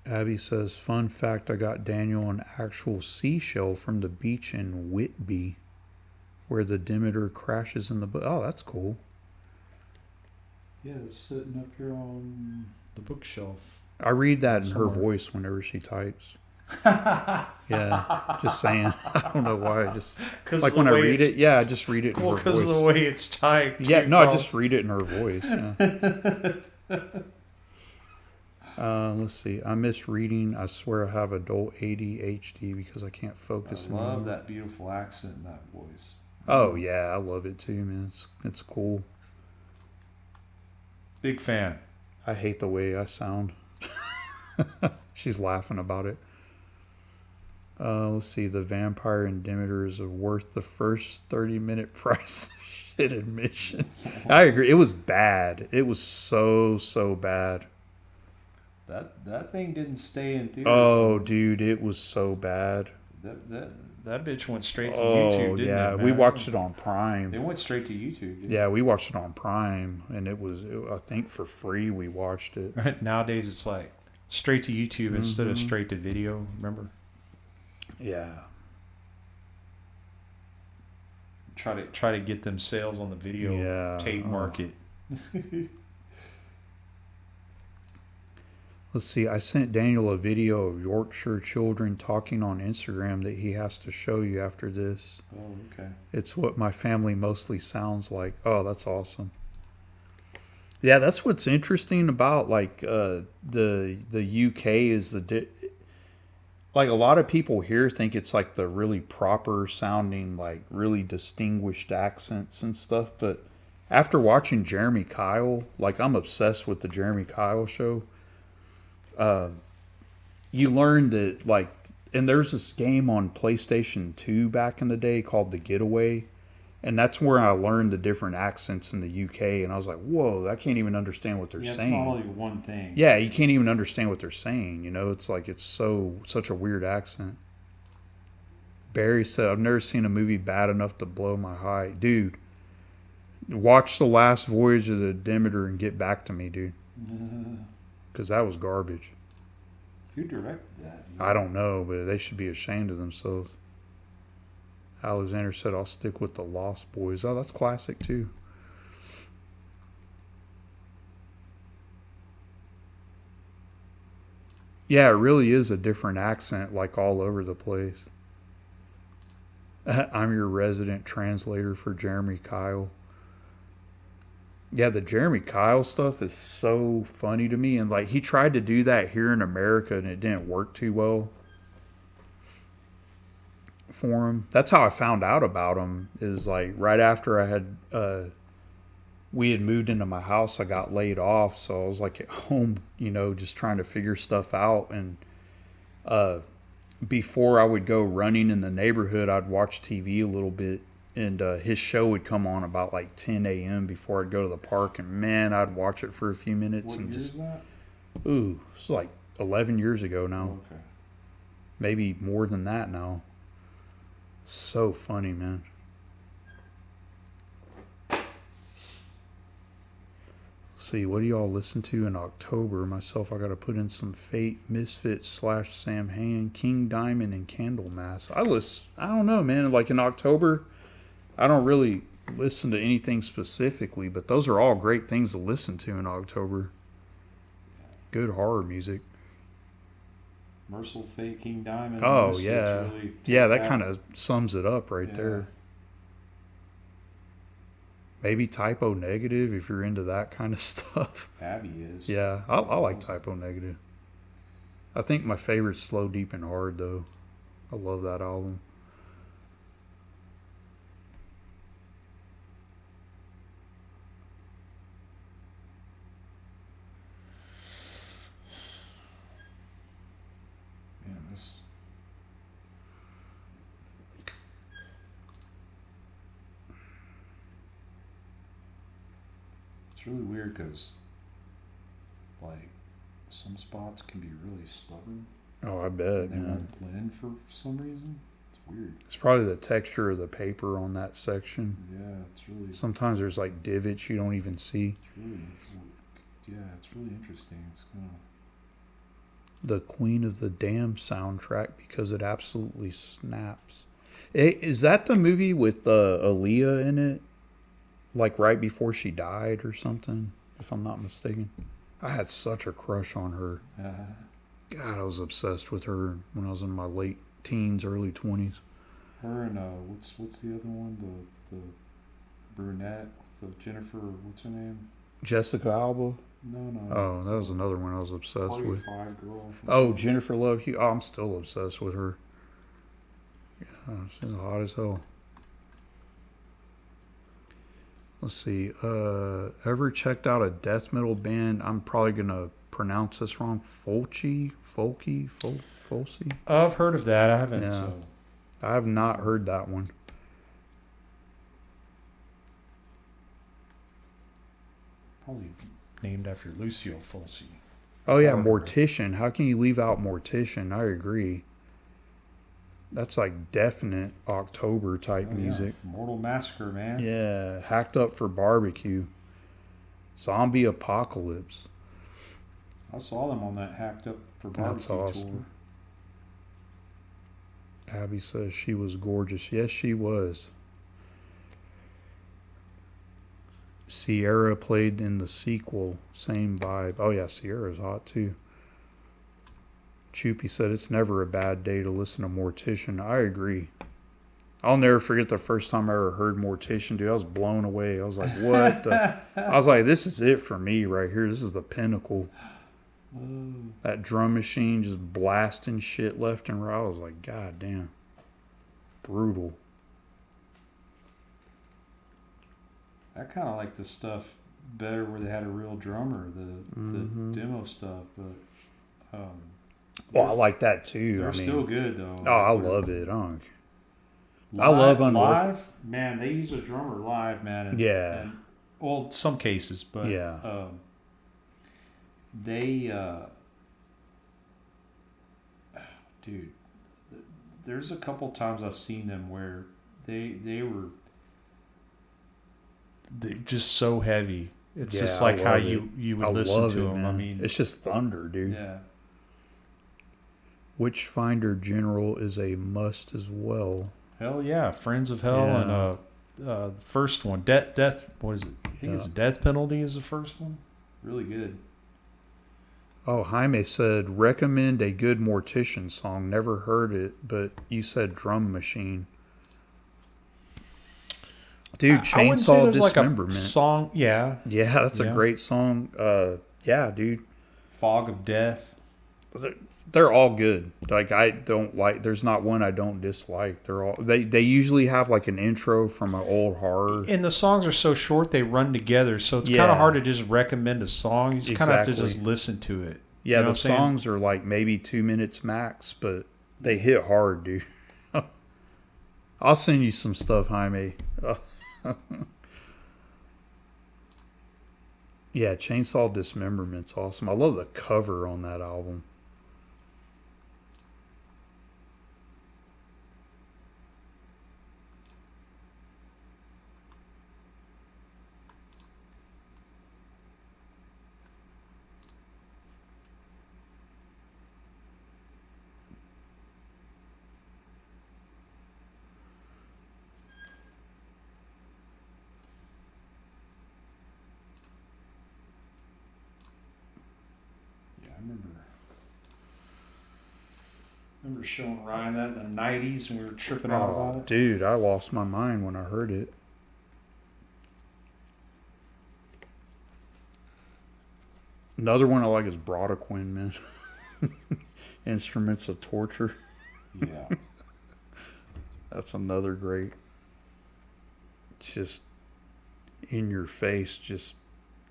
Abby says, "Fun fact, I got Daniel an actual seashell from the beach in Whitby, where the Demeter crashes in the boat." Oh, that's cool. Yeah, it's sitting up here on the bookshelf. I read that in somewhere. her voice whenever she types. Yeah, just saying. I don't know why. I just like when I read it. Yeah, I just read it in her voice. Because of the way it's typed. Yeah, no, I just read it in her voice. Yeah. Let's see. I miss reading. I swear I have adult ADHD because I can't focus. I love that beautiful accent in that voice. Oh yeah, I love it too, man. It's cool. Big fan. I hate the way I sound. She's laughing about it. Let's see. The Vampire and Demeter is worth the first 30-minute price. Shit admission. I agree. It was bad. It was so bad. That thing didn't stay in theater. Oh, dude, it was so bad. That bitch went straight to Oh, YouTube, didn't yeah. it? We man? watched it on Prime. They went straight to YouTube. Didn't Yeah, we watched it on Prime, and I think for free we watched it. they? Nowadays it's like straight to YouTube instead of straight to video. Remember? Yeah. Try to get them sales on the video tape market. Let's see. I sent Daniel a video of Yorkshire children talking on Instagram that he has to show you after this. Oh, okay. It's what my family mostly sounds like. Oh, that's awesome. Yeah, that's what's interesting about like the UK is like a lot of people here think it's like the really proper sounding, like really distinguished accents and stuff. But after watching Jeremy Kyle, like I'm obsessed with the Jeremy Kyle show. You learn that like, and there's this game on PlayStation 2 back in the day called The Getaway. And that's where I learned the different accents in the UK. And I was like, whoa, I can't even understand what they're saying. It's not only one thing. Yeah, you can't even understand what they're saying. You know, it's like it's such a weird accent. Barry said, I've never seen a movie bad enough to blow my height. Dude, watch The Last Voyage of the Demeter and get back to me, dude. Because that was garbage. Who directed that? I don't know, but they should be ashamed of themselves. Alexander said, I'll stick with The Lost Boys. Oh, that's classic, too. Yeah, it really is a different accent, like all over the place. I'm your resident translator for Jeremy Kyle. Yeah, the Jeremy Kyle stuff is so funny to me. And, like, he tried to do that here in America, and it didn't work too well for him. That's how I found out about him, is like right after I had we had moved into my house, I got laid off, so I was like at home, you know, just trying to figure stuff out. And before I would go running in the neighborhood, I'd watch TV a little bit, and his show would come on about like 10 a.m. before I'd go to the park, and man, I'd watch it for a few minutes. What and year just is that? ooh, it's like 11 years ago now. Okay. Maybe more than that now. So funny, man. See, what do y'all listen to in October? Myself, I got to put in some Fate, Misfits / Sam Hand, King Diamond, and Candlemass. I don't know, man. Like in October, I don't really listen to anything specifically, but those are all great things to listen to in October. Good horror music. Merciful Fate, King Diamond. Oh, Misfits yeah. really Yeah, that kind of sums it up right Yeah. there. Maybe Typo Negative if you're into that kind of stuff. Abby is. Yeah, I like Typo Negative. I think my favorite's Slow, Deep, and Hard, though. I love that album. Man, this. It's really weird because, like, some spots can be really stubborn. Oh, I bet, And they man. won't blend for some reason. It's weird. It's probably the texture of the paper on that section. Yeah, it's really. Sometimes there's like divots you don't even see. It's really. Yeah, it's really interesting. It's kind of. The Queen of the Dam soundtrack because it absolutely snaps. Is that the movie with Aaliyah in it? Like right before she died or something, if I'm not mistaken. I had such a crush on her. God, I was obsessed with her when I was in my late teens, early 20s. Her and what's the other one? The brunette, the Jennifer. What's her name? Jessica Alba? No. Oh, that was another one I was obsessed Party with. of Five girl. Oh, Jennifer Love Hewitt. Oh, I'm still obsessed with her. Yeah, she's hot as hell. Let's see. Ever checked out a death metal band? I'm probably gonna pronounce this wrong. Folsey. I've heard of that. I haven't. Yeah. So. I have not heard that one. Probably named after Lucio Fulci. Oh yeah, Or- Mortician. How can you leave out Mortician? I agree. That's like definite October type Oh, yeah. music. Mortal Massacre, man. Yeah, Hacked Up for Barbecue. Zombie Apocalypse. I saw them on that Hacked Up for Barbecue That's awesome. tour. Abby says she was gorgeous. Yes, she was. Sierra played in the sequel. Same vibe. Oh yeah, Sierra's hot too. Choopy said it's never a bad day to listen to Mortician. I agree. I'll never forget the first time I ever heard Mortician, dude. I was blown away. I was like, what the? I was like, this is it for me right here. This is the pinnacle. That drum machine just blasting shit left and right. I was like, God damn. Brutal. I kind of like the stuff better where they had a real drummer, the demo stuff, but Well, I like that too. they're I mean, still good though. oh, I love it. I love live. Man, they use a drummer live, man. And, Yeah. And, well, some cases, but Yeah. they, dude, there's a couple times I've seen them where they were just so heavy. It's Yeah, just I like how love you would I listen love to it, them. man. I mean, it's just thunder, dude. yeah. Witchfinder General is a must as well. Hell yeah, Friends of Hell Yeah. and the first one, Death. What is it? I think it's Death Penalty is the first one. Really good. Oh, Jaime said, recommend a good Mortician song. Never heard it, but you said Drum Machine. Dude, I wouldn't say Chainsaw there's like a Dismemberment. song. Yeah, Yeah, that's a Yeah. great song. Yeah, dude. Fog of Death. They're all good. Like, I don't like, there's not one I don't dislike. They're all, they usually have like an intro from an old horror. And the songs are so short; they run together. So it's kind Yeah. of hard to just recommend a song. You just kind of have to Exactly. just listen to it. Yeah, You know the what I'm saying? songs are like maybe 2 minutes max, but they hit hard, dude. I'll send you some stuff, Jaime. Yeah, Chainsaw Dismemberment's awesome. I love the cover on that album. Yeah, I remember showing Ryan that in the '90s, and we were tripping out about Oh, it. dude, I lost my mind when I heard it. Another one I like is Brodequin, man. Instruments of Torture. Yeah. That's another great. Just in your face. Just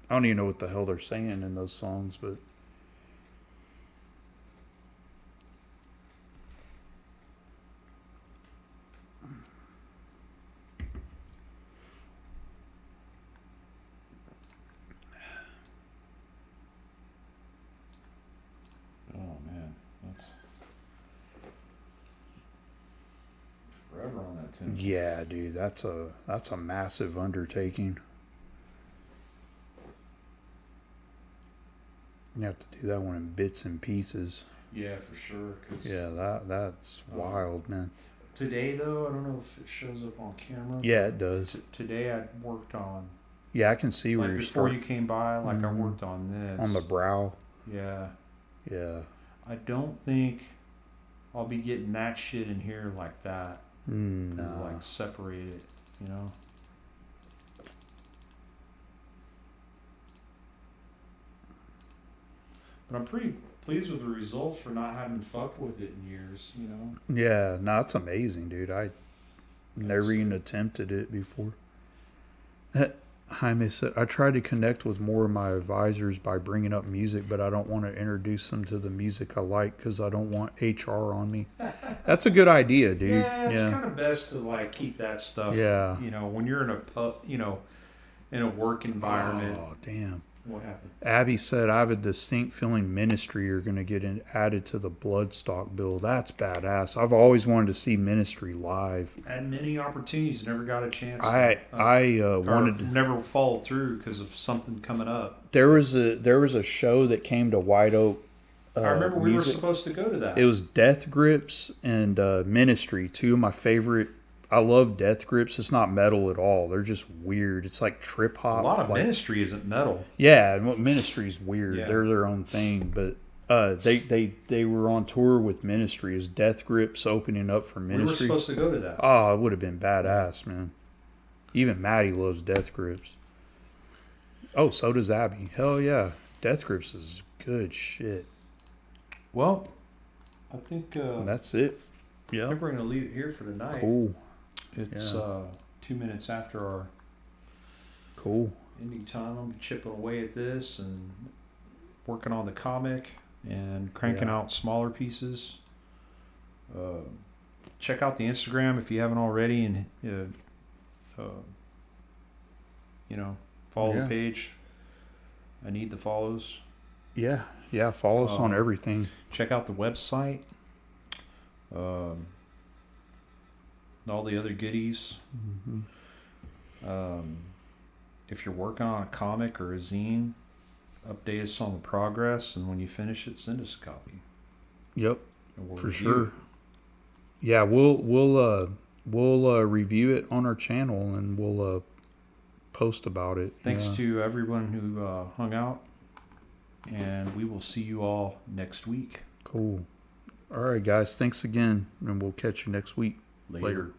I don't even know what the hell they're saying in those songs, but Oh man, that's forever on that tune. yeah, dude, that's a massive undertaking. You have to do that one in bits and pieces. Yeah, for sure. 'Cause Yeah, that's wild, man. today though, I don't know if it shows up on camera. Yeah, it does. Today I worked on Yeah, I can see where like you're before starting you came by. Like I Mhm. worked on this on the brow. Yeah, Yeah. I don't think I'll be getting that shit in here like that. No. Like separate it, you know. But I'm pretty pleased with the results for not having fucked with it in years, you know. Yeah, no, it's amazing, dude. I never even attempted it before. Jaime said, I tried to connect with more of my advisors by bringing up music, but I don't want to introduce them to the music I like because I don't want HR on me. That's a good idea, dude. Yeah, it's kind of best to like keep that stuff. Yeah. You know, when you're in a in a work environment. Oh, damn. What happened? Abby said, I have a distinct feeling ministry are going to get added to the Bloodstock bill. That's badass. I've always wanted to see ministry live. Had many opportunities, never got a chance. I wanted to. Never followed through because of something coming up. There was a show that came to White Oak. I remember we music. were supposed to go to that. It was Death Grips and Ministry, two of my favorite. I love Death Grips. It's not metal at all. They're just weird. It's like trip hop. A lot of Ministry isn't metal. Yeah, Ministry's weird. Yeah. They're their own thing. But they were on tour with Ministry as Death Grips opening up for Ministry. We were supposed to go to that. Oh, it would have been badass, man. Even Maddie loves Death Grips. Oh, so does Abby. Hell yeah. Death Grips is good shit. Well, I think that's it. I Yeah. think we're going to leave it here for tonight. Cool. It's 2 minutes after our ending time. I'm chipping away at this and working on the comic and cranking out smaller pieces. Check out the Instagram if you haven't already, and follow the page. I need the follows. Yeah. Follow us on everything. Check out the website. All the other goodies. Mm-hmm. If you're working on a comic or a zine, update us on the progress, and when you finish it, send us a copy. Yep, We'll for review sure. it. Yeah, we'll review it on our channel and we'll post about it. Thanks to everyone who hung out, and we will see you all next week. Cool. All right, guys. Thanks again, and we'll catch you next week. Later.